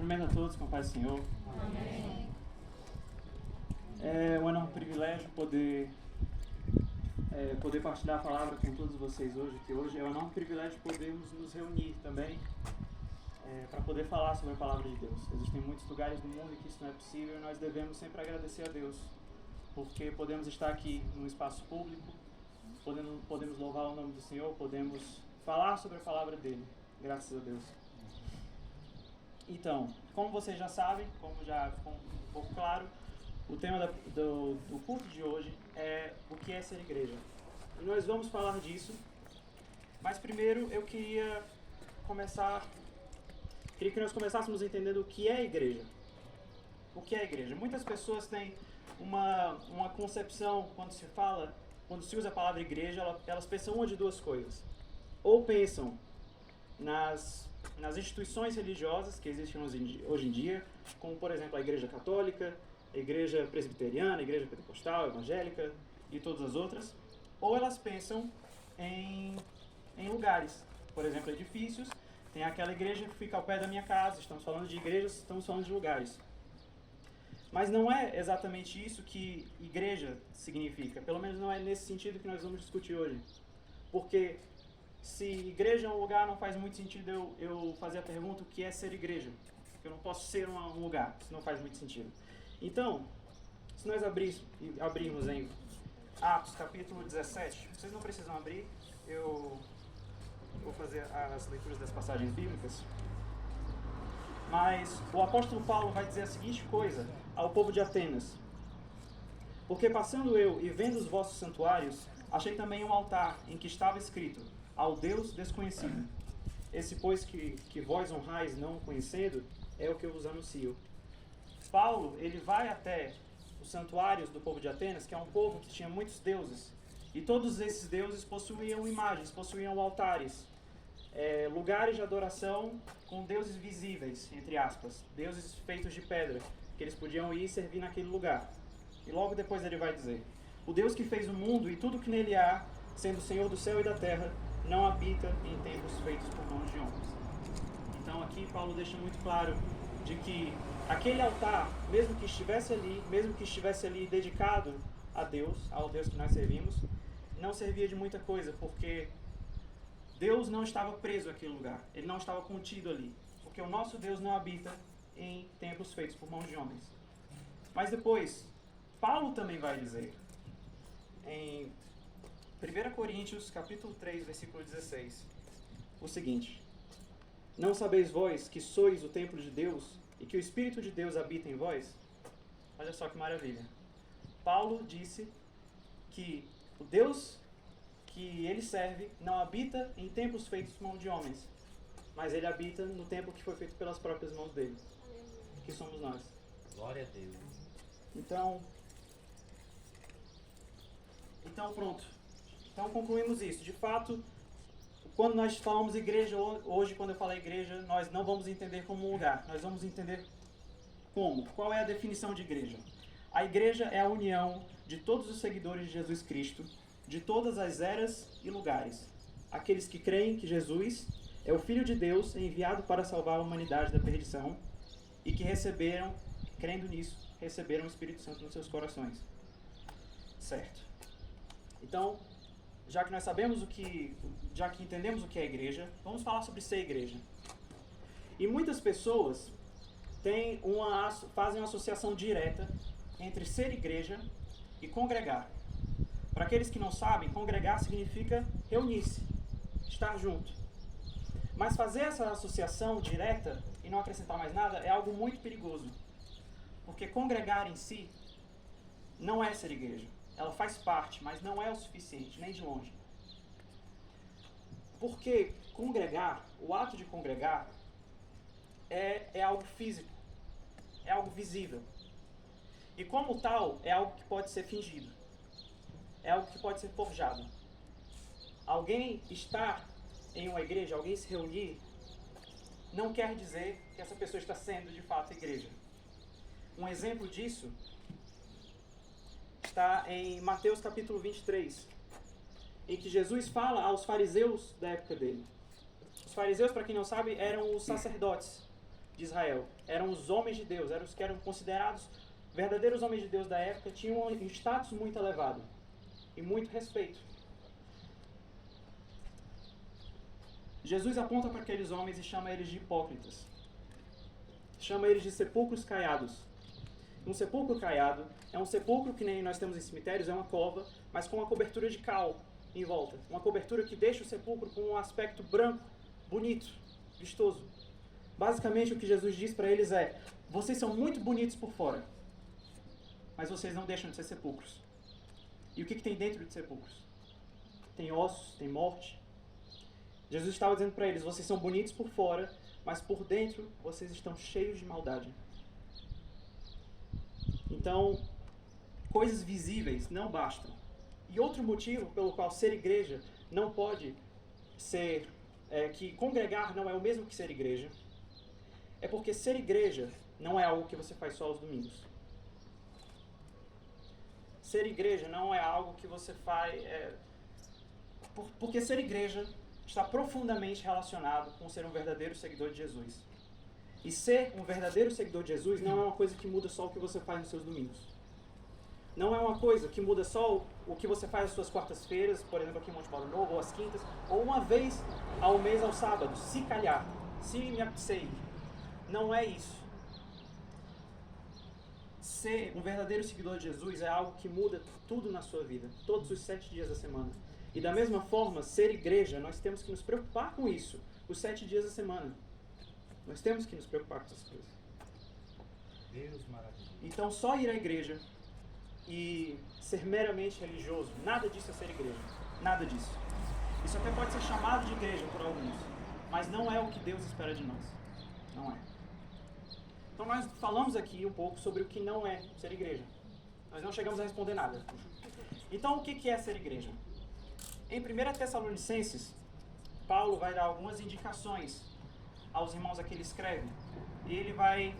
Cumprimento a todos com a paz do Senhor. Amém. É um enorme privilégio poder partilhar a palavra com todos vocês hoje, que hoje é um enorme privilégio podermos nos reunir também para poder falar sobre a palavra de Deus. Existem muitos lugares do mundo em que isso não é possível e nós devemos sempre agradecer a Deus, porque podemos estar aqui num espaço público, podemos louvar o nome do Senhor, podemos falar sobre a palavra dele, graças a Deus. Então, como vocês já sabem, como já ficou um pouco claro, o tema do culto de hoje é o que é ser igreja. E nós vamos falar disso, mas primeiro eu queria que nós começássemos entendendo o que é igreja. O que é igreja? Muitas pessoas têm uma concepção, quando se usa a palavra igreja, elas pensam uma de duas coisas. Ou pensam nas instituições religiosas que existem hoje em dia, como por exemplo a Igreja Católica, a Igreja Presbiteriana, a Igreja Pentecostal, Evangélica e todas as outras, ou elas pensam em lugares, por exemplo edifícios. Tem aquela igreja que fica ao pé da minha casa, estamos falando de igrejas, estamos falando de lugares. Mas não é exatamente isso que igreja significa, pelo menos não é nesse sentido que nós vamos discutir hoje. Porque se igreja é um lugar, não faz muito sentido eu fazer a pergunta o que é ser igreja. Eu não posso ser um lugar, isso não faz muito sentido. Então, se nós abrirmos em Atos capítulo 17, vocês não precisam abrir, eu vou fazer as leituras das passagens bíblicas. Mas o apóstolo Paulo vai dizer a seguinte coisa ao povo de Atenas: porque passando eu e vendo os vossos santuários, achei também um altar em que estava escrito: ao Deus desconhecido. Esse, pois, que vós honrais não conhecendo, é o que eu vos anuncio. Paulo, ele vai até os santuários do povo de Atenas, que é um povo que tinha muitos deuses, e todos esses deuses possuíam imagens, possuíam altares, lugares de adoração com deuses visíveis, entre aspas, deuses feitos de pedra, que eles podiam ir e servir naquele lugar. E logo depois ele vai dizer: o Deus que fez o mundo e tudo que nele há, sendo o Senhor do céu e da terra, não habita em templos feitos por mãos de homens. Então aqui Paulo deixa muito claro de que aquele altar, mesmo que estivesse ali dedicado a Deus, ao Deus que nós servimos, não servia de muita coisa, porque Deus não estava preso àquele lugar, ele não estava contido ali, porque o nosso Deus não habita em templos feitos por mãos de homens. Mas depois, Paulo também vai dizer, em 1 Coríntios, capítulo 3, versículo 16, o seguinte: não sabeis vós que sois o templo de Deus e que o Espírito de Deus habita em vós? Olha só que maravilha. Paulo disse que o Deus que ele serve não habita em templos feitos por mãos de homens, mas ele habita no templo que foi feito pelas próprias mãos dele, que somos nós. Glória a Deus. Então pronto. Então concluímos isso. De fato, quando nós falamos igreja hoje, quando eu falar igreja, nós não vamos entender como um lugar. Nós vamos entender como. Qual é a definição de igreja? A igreja é a união de todos os seguidores de Jesus Cristo, de todas as eras e lugares. Aqueles que creem que Jesus é o Filho de Deus enviado para salvar a humanidade da perdição e que crendo nisso, receberam o Espírito Santo nos seus corações. Certo. Então, já que entendemos o que é igreja, vamos falar sobre ser igreja. E muitas pessoas fazem uma associação direta entre ser igreja e congregar. Para aqueles que não sabem, congregar significa reunir-se, estar junto. Mas fazer essa associação direta e não acrescentar mais nada é algo muito perigoso. Porque congregar em si não é ser igreja. Ela faz parte, mas não é o suficiente, nem de longe. Porque congregar, o ato de congregar, é algo físico, é algo visível. E como tal, é algo que pode ser fingido, é algo que pode ser forjado. Alguém estar em uma igreja, alguém se reunir, não quer dizer que essa pessoa está sendo de fato igreja. Um exemplo disso está em Mateus capítulo 23, em que Jesus fala aos fariseus da época dele. Os fariseus, para quem não sabe, eram os sacerdotes. de Israel. Eram os homens de Deus, eram os que eram considerados verdadeiros homens de Deus da época, tinham um status muito elevado e muito respeito. Jesus aponta para aqueles homens e chama eles de hipócritas. Chama eles de sepulcros caiados. Um sepulcro caiado é um sepulcro que nem nós temos em cemitérios, é uma cova, mas com uma cobertura de cal em volta. Uma cobertura que deixa o sepulcro com um aspecto branco, bonito, vistoso. Basicamente o que Jesus diz para eles é: vocês são muito bonitos por fora, mas vocês não deixam de ser sepulcros. E o que tem dentro de sepulcros? Tem ossos, tem morte. Jesus estava dizendo para eles: vocês são bonitos por fora, mas por dentro vocês estão cheios de maldade. Então, coisas visíveis não bastam. E outro motivo pelo qual ser igreja não pode ser, que congregar não é o mesmo que ser igreja, é porque ser igreja não é algo que você faz só aos domingos. Ser igreja não é algo que você faz... porque ser igreja está profundamente relacionado com ser um verdadeiro seguidor de Jesus. E ser um verdadeiro seguidor de Jesus não é uma coisa que muda só o que você faz nos seus domingos. Não é uma coisa que muda só o que você faz às suas quartas-feiras, por exemplo, aqui em Monte Paulo Novo, ou às quintas, ou uma vez ao mês aos sábados, se calhar, se me apetecer. Não é isso. Ser um verdadeiro seguidor de Jesus é algo que muda tudo na sua vida, todos os 7 dias da semana. E da mesma forma, ser igreja, nós temos que nos preocupar com isso, os 7 dias da semana. Nós temos que nos preocupar com essas coisas. Deus maravilhoso. Então, só ir à igreja e ser meramente religioso, nada disso é ser igreja. Nada disso. Isso até pode ser chamado de igreja por alguns, mas não é o que Deus espera de nós. Não é. Então, nós falamos aqui um pouco sobre o que não é ser igreja. Nós não chegamos a responder nada. Então, o que é ser igreja? Em 1 Tessalonicenses, Paulo vai dar algumas indicações aos irmãos a que ele escreve. E ele vai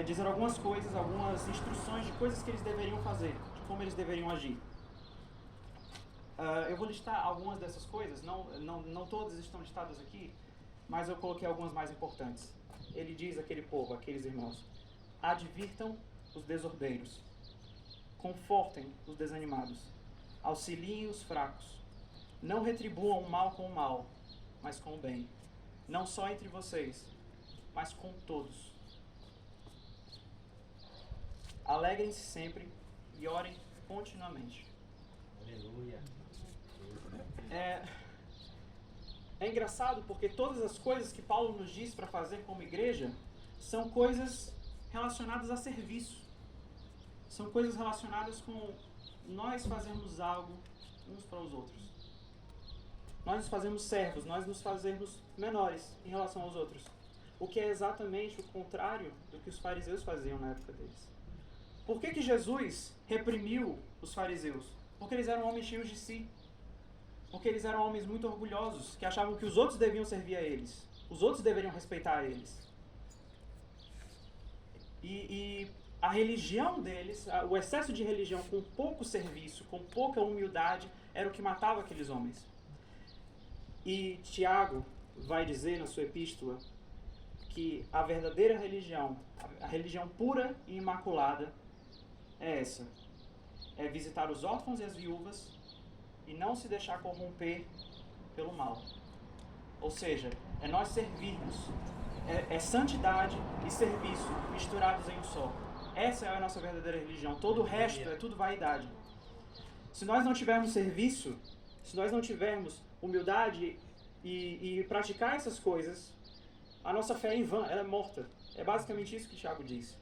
dizer algumas coisas, algumas instruções de coisas que eles deveriam fazer, de como eles deveriam agir. Eu vou listar algumas dessas coisas, não todas estão listadas aqui, mas eu coloquei algumas mais importantes. Ele diz àquele povo, àqueles irmãos: advirtam os desordeiros, confortem os desanimados, auxiliem os fracos, não retribuam o mal com o mal, mas com o bem, não só entre vocês, mas com todos. Alegrem-se sempre e orem continuamente. Aleluia. É engraçado porque todas as coisas que Paulo nos diz para fazer como igreja são coisas relacionadas a serviço. São coisas relacionadas com nós fazermos algo uns para os outros. Nós nos fazemos servos, nós nos fazemos menores em relação aos outros. O que é exatamente o contrário do que os fariseus faziam na época deles. Por que Jesus reprimiu os fariseus? Porque eles eram homens cheios de si. Porque eles eram homens muito orgulhosos, que achavam que os outros deviam servir a eles. Os outros deveriam respeitar eles. E a religião deles, o excesso de religião com pouco serviço, com pouca humildade, era o que matava aqueles homens. E Tiago vai dizer na sua epístola que a verdadeira religião, a religião pura e imaculada, é essa. É visitar os órfãos e as viúvas e não se deixar corromper pelo mal. Ou seja, é nós servirmos. É santidade e serviço misturados em um só. Essa é a nossa verdadeira religião. Todo o resto é tudo vaidade. Se nós não tivermos serviço, se nós não tivermos humildade e praticar essas coisas, a nossa fé é em vão, ela é morta. É basicamente isso que Tiago diz.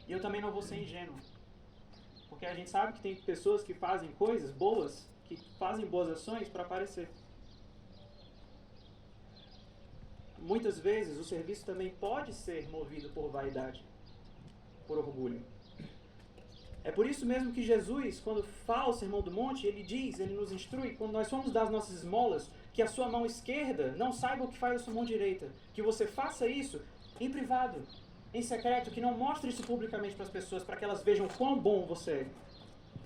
E eu também não vou ser ingênuo. Porque a gente sabe que tem pessoas que fazem coisas boas, que fazem boas ações para aparecer. Muitas vezes o serviço também pode ser movido por vaidade, por orgulho. É por isso mesmo que Jesus, quando fala o Sermão do Monte, ele diz, ele nos instrui, quando nós formos dar as nossas esmolas, que a sua mão esquerda não saiba o que faz a sua mão direita. Que você faça isso em privado, em secreto, que não mostre isso publicamente para as pessoas, para que elas vejam quão bom você é.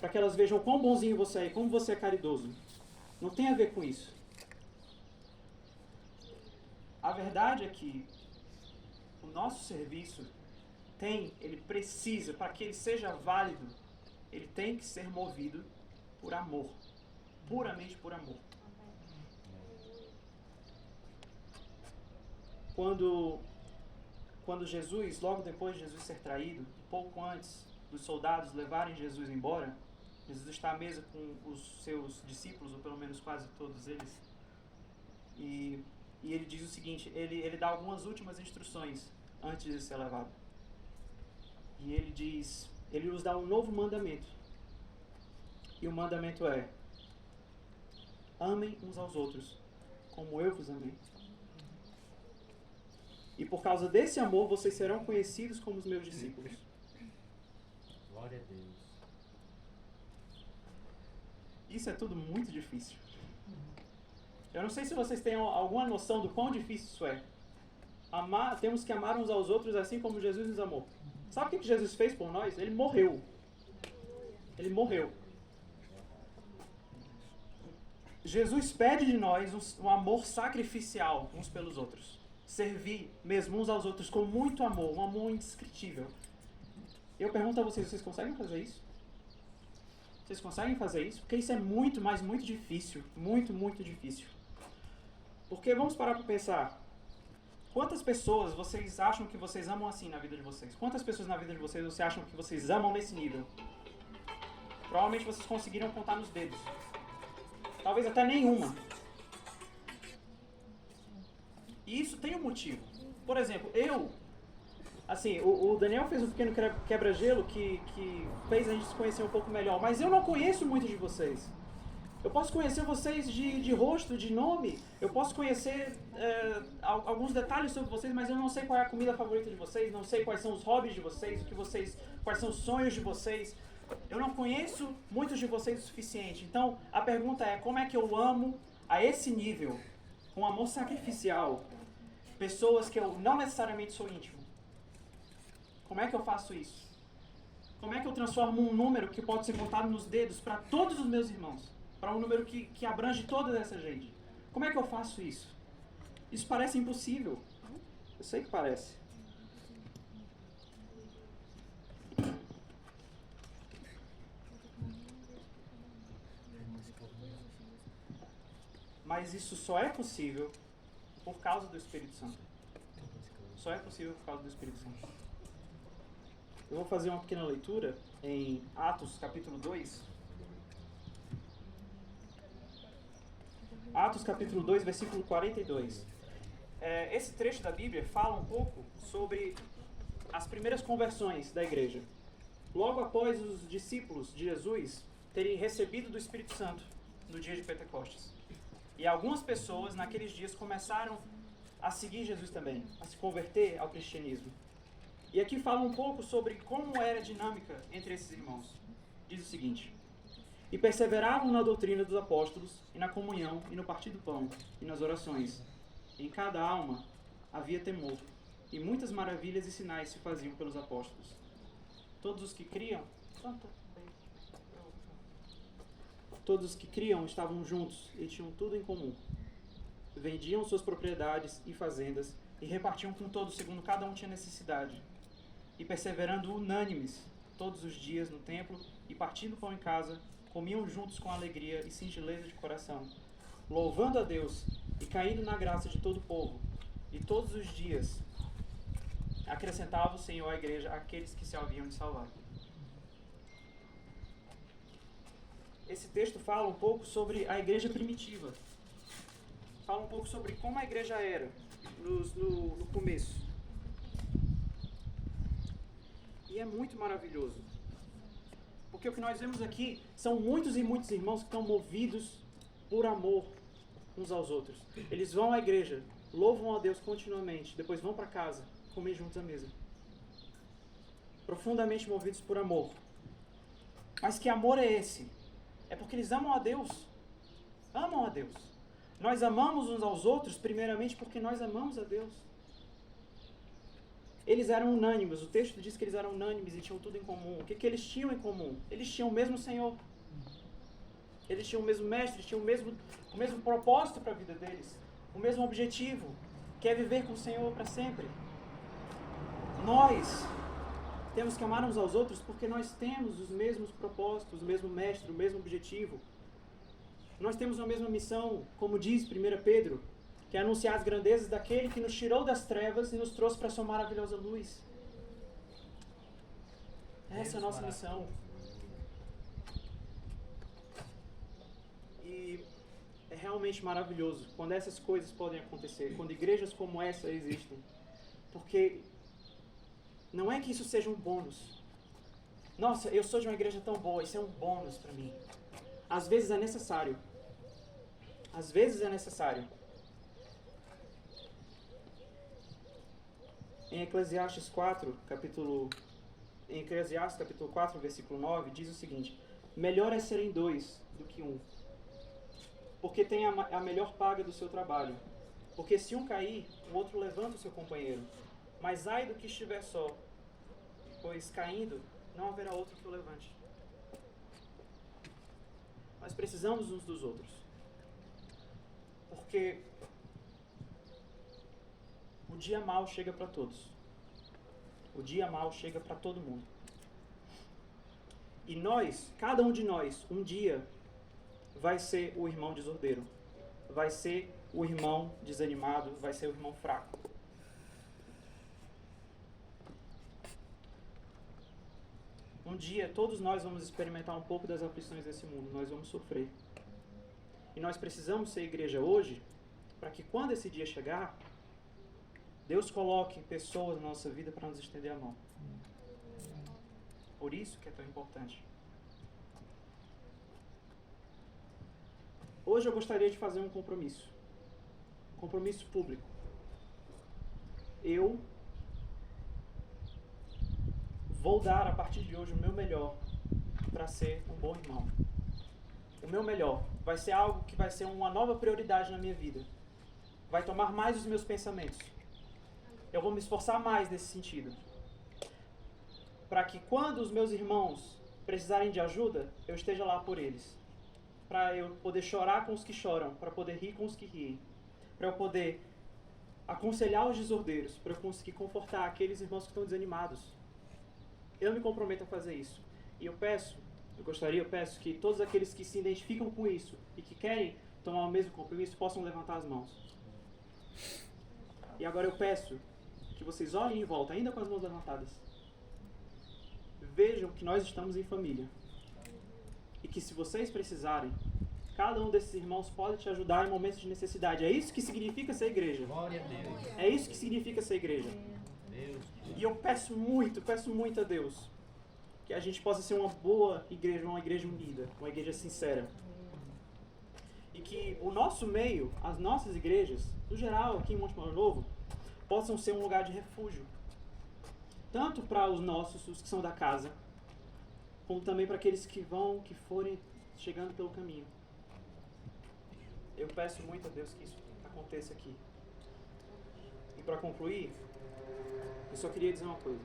Para que elas vejam quão bonzinho você é e como você é caridoso. Não tem a ver com isso. A verdade é que o nosso serviço ele precisa, para que ele seja válido, ele tem que ser movido por amor. Puramente por amor. Quando Jesus, logo depois de Jesus ser traído, pouco antes dos soldados levarem Jesus embora, Jesus está à mesa com os seus discípulos, ou pelo menos quase todos eles, e ele diz o seguinte, ele dá algumas últimas instruções antes de ser levado. E ele nos dá um novo mandamento. E o mandamento é: amem uns aos outros, como eu vos amei. E por causa desse amor, vocês serão conhecidos como os meus discípulos. Glória a Deus. Isso é tudo muito difícil. Eu não sei se vocês têm alguma noção do quão difícil isso é. Temos que amar uns aos outros assim como Jesus nos amou. Sabe o que Jesus fez por nós? Ele morreu. Ele morreu. Jesus pede de nós um amor sacrificial uns pelos outros. Servir mesmo uns aos outros com muito amor, um amor indescritível. Eu pergunto a vocês conseguem fazer isso? Vocês conseguem fazer isso? Porque isso é muito, mas muito difícil. Muito, muito difícil. Porque vamos parar para pensar. Quantas pessoas vocês acham que vocês amam assim na vida de vocês? Quantas pessoas na vida de vocês acham que vocês amam nesse nível? Provavelmente vocês conseguiram contar nos dedos. Talvez até nenhuma. E isso tem um motivo. Por exemplo, o Daniel fez um pequeno quebra-gelo que fez a gente se conhecer um pouco melhor, mas eu não conheço muito de vocês. Eu posso conhecer vocês de rosto, de nome, eu posso conhecer alguns detalhes sobre vocês, mas eu não sei qual é a comida favorita de vocês, não sei quais são os hobbies de vocês, quais são os sonhos de vocês. Eu não conheço muitos de vocês o suficiente. Então, a pergunta é, como é que eu amo a esse nível, com amor sacrificial, pessoas que eu não necessariamente sou íntimo? Como é que eu faço isso? Como é que eu transformo um número que pode ser contado nos dedos para todos os meus irmãos? Para um número que abrange toda essa gente? Como é que eu faço isso? Isso parece impossível. Eu sei que parece. Mas isso só é possível por causa do Espírito Santo. Só é possível por causa do Espírito Santo. Eu vou fazer uma pequena leitura em Atos capítulo 2. Atos capítulo 2, versículo 42. Esse trecho da Bíblia fala um pouco sobre as primeiras conversões da igreja. Logo após os discípulos de Jesus terem recebido do Espírito Santo no dia de Pentecostes. E algumas pessoas naqueles dias começaram a seguir Jesus também, a se converter ao cristianismo. E aqui fala um pouco sobre como era a dinâmica entre esses irmãos. Diz o seguinte: e perseveravam na doutrina dos apóstolos, e na comunhão, e no partir do pão, e nas orações. E em cada alma havia temor, e muitas maravilhas e sinais se faziam pelos apóstolos. Todos os que criam estavam juntos e tinham tudo em comum. Vendiam suas propriedades e fazendas, e repartiam com todos, segundo cada um tinha necessidade. E perseverando unânimes todos os dias no templo, e partindo pão em casa, comiam juntos com alegria e singeleza de coração, louvando a Deus e caindo na graça de todo o povo. E todos os dias acrescentava o Senhor à igreja aqueles que se haviam de salvar. Esse texto fala um pouco sobre a igreja primitiva. Fala um pouco sobre como a igreja era no começo. E é muito maravilhoso. Porque o que nós vemos aqui são muitos e muitos irmãos que estão movidos por amor uns aos outros. Eles vão à igreja, louvam a Deus continuamente, depois vão para casa, comer juntos à mesa. Profundamente movidos por amor. Mas que amor é esse? É porque eles amam a Deus. Amam a Deus. Nós amamos uns aos outros primeiramente porque nós amamos a Deus. Eles eram unânimes, o texto diz que eles eram unânimes e tinham tudo em comum. O que eles tinham em comum? Eles tinham o mesmo Senhor. Eles tinham o mesmo mestre, eles tinham o mesmo propósito para a vida deles. O mesmo objetivo, que é viver com o Senhor para sempre. Nós temos que amar uns aos outros porque nós temos os mesmos propósitos, o mesmo mestre, o mesmo objetivo. Nós temos a mesma missão, como diz 1 Pedro, que é anunciar as grandezas daquele que nos tirou das trevas e nos trouxe para a sua maravilhosa luz. Essa é a nossa missão. E é realmente maravilhoso quando essas coisas podem acontecer, quando igrejas como essa existem. Porque não é que isso seja um bônus. Nossa, eu sou de uma igreja tão boa, isso é um bônus para mim. Às vezes é necessário. Às vezes é necessário. Em Eclesiastes capítulo 4, versículo 9, diz o seguinte: melhor é serem dois do que um, porque tem a melhor paga do seu trabalho. Porque se um cair, o outro levanta o seu companheiro. Mas ai do que estiver só, pois caindo, não haverá outro que o levante. Nós precisamos uns dos outros. Porque o dia mau chega para todos. O dia mau chega para todo mundo. E nós, cada um de nós, um dia vai ser o irmão desordeiro. Vai ser o irmão desanimado, vai ser o irmão fraco. Um dia todos nós vamos experimentar um pouco das aflições desse mundo, nós vamos sofrer. E nós precisamos ser igreja hoje, para que quando esse dia chegar, Deus coloque pessoas na nossa vida para nos estender a mão. Por isso que é tão importante. Hoje eu gostaria de fazer um compromisso. Um compromisso público. Eu vou dar a partir de hoje o meu melhor para ser um bom irmão. O meu melhor vai ser algo que vai ser uma nova prioridade na minha vida. Vai tomar mais os meus pensamentos. Eu vou me esforçar mais nesse sentido. Para que quando os meus irmãos precisarem de ajuda, eu esteja lá por eles. Para eu poder chorar com os que choram, para poder rir com os que riem. Para eu poder aconselhar os desordeiros, para eu conseguir confortar aqueles irmãos que estão desanimados. Eu me comprometo a fazer isso. E eu peço que todos aqueles que se identificam com isso e que querem tomar o mesmo compromisso possam levantar as mãos. E agora eu peço que vocês olhem em volta, ainda com as mãos levantadas. Vejam que nós estamos em família. E que se vocês precisarem, cada um desses irmãos pode te ajudar em momentos de necessidade. É isso que significa ser igreja. Glória a Deus. É isso que significa ser igreja. Deus. E eu peço muito a Deus que a gente possa ser uma boa igreja, uma igreja unida, uma igreja sincera. E que o nosso meio, as nossas igrejas, no geral aqui em Monte Moro Novo, possam ser um lugar de refúgio. Tanto para os nossos, os que são da casa, como também para aqueles que forem chegando pelo caminho. Eu peço muito a Deus que isso aconteça aqui. E para concluir, eu só queria dizer uma coisa.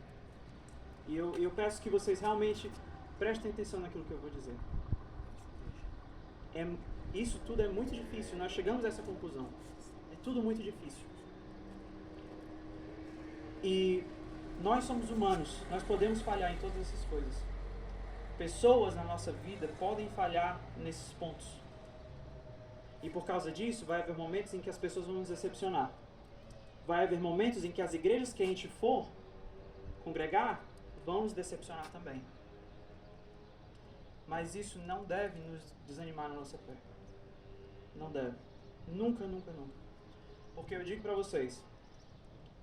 E eu peço que vocês realmente prestem atenção naquilo que eu vou dizer. Isso tudo é muito difícil, nós chegamos a essa conclusão. É tudo muito difícil. E nós somos humanos, nós podemos falhar em todas essas coisas. Pessoas na nossa vida podem falhar nesses pontos. E por causa disso, vai haver momentos em que as pessoas vão nos decepcionar. Vai haver momentos em que as igrejas que a gente for congregar vão nos decepcionar também. Mas isso não deve nos desanimar na nossa fé. Não deve. Nunca, nunca, nunca. Porque eu digo para vocês,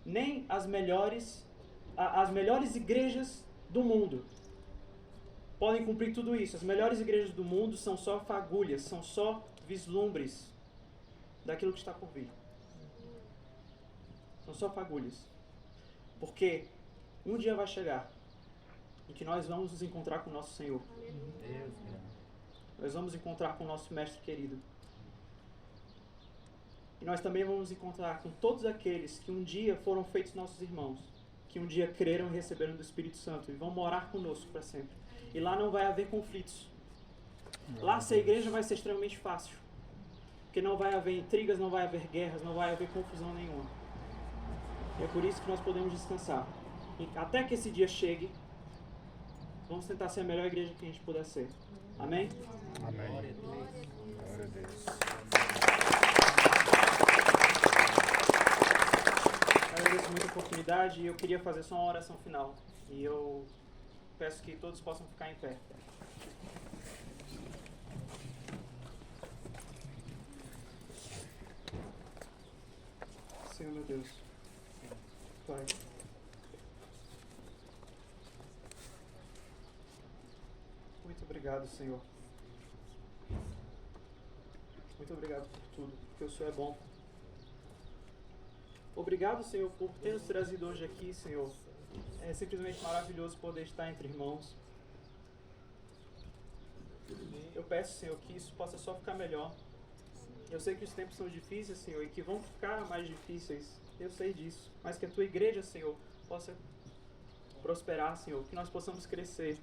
nem as melhores igrejas do mundo podem cumprir tudo isso. As melhores igrejas do mundo são só fagulhas, são só vislumbres daquilo que está por vir. São só fagulhas. Porque um dia vai chegar em que nós vamos nos encontrar com o nosso Senhor. Deus. Nós vamos encontrar com o nosso Mestre querido. E nós também vamos encontrar com todos aqueles que um dia foram feitos nossos irmãos, que um dia creram e receberam do Espírito Santo e vão morar conosco para sempre. E lá não vai haver conflitos. Lá ser igreja vai ser extremamente fácil. Porque não vai haver intrigas, não vai haver guerras, não vai haver confusão nenhuma. E é por isso que nós podemos descansar. E até que esse dia chegue, vamos tentar ser a melhor igreja que a gente puder ser. Amém? Amém. Glória a Deus. Eu agradeço muito a oportunidade e eu queria fazer só uma oração final. E eu peço que todos possam ficar em pé. Senhor meu Deus, Pai, muito obrigado, Senhor. Muito obrigado por tudo, porque o Senhor é bom. Obrigado, Senhor, por ter nos trazido hoje aqui, Senhor. É simplesmente maravilhoso poder estar entre irmãos. Eu peço, Senhor, que isso possa só ficar melhor. Eu sei que os tempos são difíceis, Senhor, e que vão ficar mais difíceis. Eu sei disso. Mas que a Tua igreja, Senhor, possa prosperar, Senhor. Que nós possamos crescer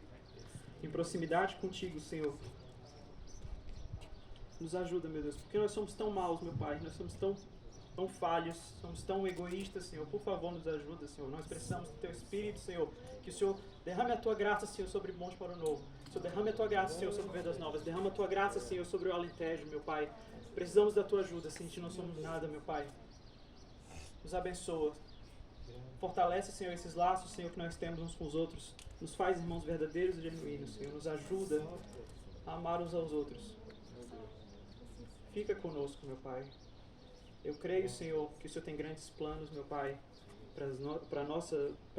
em proximidade contigo, Senhor. Nos ajuda, meu Deus, porque nós somos tão maus, meu Pai. Nós somos tão falhos, somos tão egoístas, Senhor. Por favor, nos ajuda, Senhor. Nós precisamos do Teu Espírito, Senhor. Que o Senhor derrame a Tua graça, Senhor, sobre Monte para o Novo. Senhor, derrame a Tua graça, Senhor, sobre Vendas Novas. Derrama a Tua graça, Senhor, sobre o Alentejo, meu Pai. Precisamos da Tua ajuda, Senhor. A gente não somos nada, meu Pai. Nos abençoa. Fortalece, Senhor, esses laços, Senhor, que nós temos uns com os outros. Nos faz irmãos verdadeiros e genuínos, Senhor. Nos ajuda a amar uns aos outros. Fica conosco, meu Pai. Eu creio, Senhor, que o Senhor tem grandes planos, meu Pai, para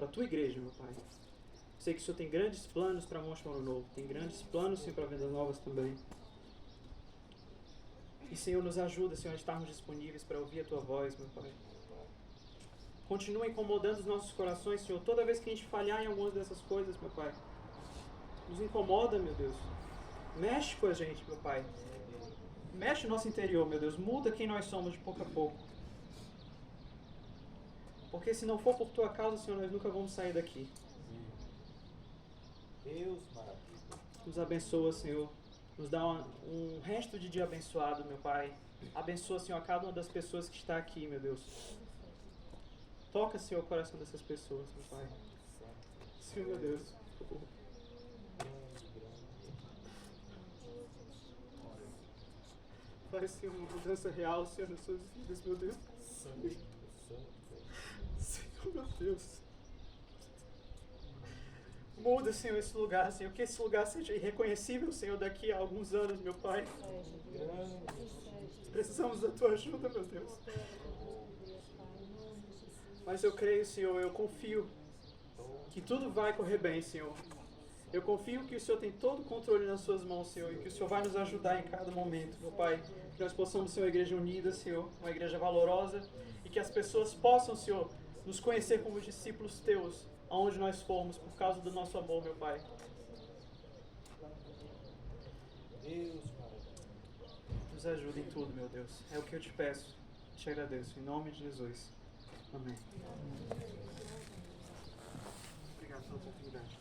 a Tua igreja, meu Pai. Sei que o Senhor tem grandes planos para Monte Moro Novo. Tem grandes planos, Senhor, para Vendas Novas também. E, Senhor, nos ajuda, Senhor, a estarmos disponíveis para ouvir a Tua voz, meu Pai. Continua incomodando os nossos corações, Senhor. Toda vez que a gente falhar em algumas dessas coisas, meu Pai. Nos incomoda, meu Deus. Mexe com a gente, meu Pai. Mexe o nosso interior, meu Deus. Muda quem nós somos de pouco a pouco. Porque se não for por Tua causa, Senhor, nós nunca vamos sair daqui. Deus, maravilha. Nos abençoa, Senhor. Nos dá um resto de dia abençoado, meu Pai. Abençoa, Senhor, a cada uma das pessoas que está aqui, meu Deus. Toca, Senhor, o coração dessas pessoas, meu Pai. Senhor, meu Deus. Faz, Senhor, uma mudança real, Senhor, nas suas vidas, meu Deus. Senhor, meu Deus. Muda, Senhor, esse lugar, Senhor. Que esse lugar seja irreconhecível, Senhor, daqui a alguns anos, meu Pai. Precisamos da Tua ajuda, meu Deus. Mas eu creio, Senhor, eu confio que tudo vai correr bem, Senhor. Eu confio que o Senhor tem todo o controle nas Suas mãos, Senhor, e que o Senhor vai nos ajudar em cada momento, meu Pai. Que nós possamos ser uma igreja unida, Senhor, uma igreja valorosa, e que as pessoas possam, Senhor, nos conhecer como discípulos Teus, aonde nós formos, por causa do nosso amor, meu Pai. Deus, Nos ajuda em tudo, meu Deus. É o que eu te peço. Te agradeço. Em nome de Jesus. Amém. Obrigado pela oportunidade.